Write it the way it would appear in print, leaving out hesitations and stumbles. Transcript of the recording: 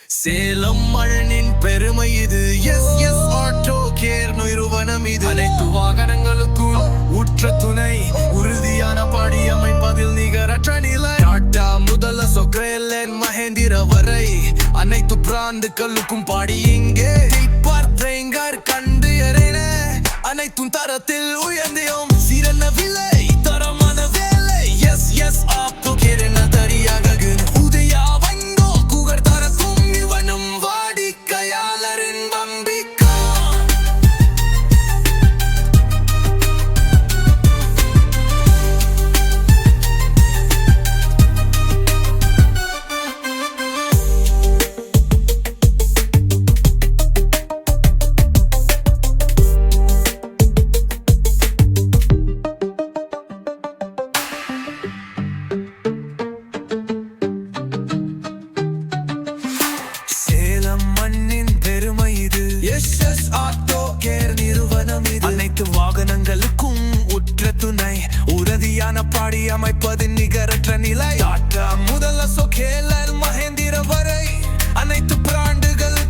சேலம் மண்ணின் பெருமை இது. எஸ் எஸ் ஆட்டோ கேர் நிறுவனம் இது. அனைத்து வாகனங்களுக்கும் உற்ற துணை, உறுதியான படி அமைப்பதில் நிகரற்ற நிலை. டாடா முதல் சொக்ரேலன் மஹேந்திர வரை அனைத்து பிராண்டுகளுக்கும் பாடி இங்கே கண்டு எறின அனைத்தும் தரத்தில் உயர்ந்தியும் சிறந்த விலை, தரமான வேலை. எஸ் எஸ் ஆட்டோ கேர் என தரியாக உதயா வங்கோ குகர் தரக்கும் இவனும் வாடிக்கையாளரின் நம்பிக்கை. அனைத்து வாகனங்களுக்கும் உற்ற துணை, உறுதியான பாடி அமைப்பதின் நிகரற்ற நிலை. டாடா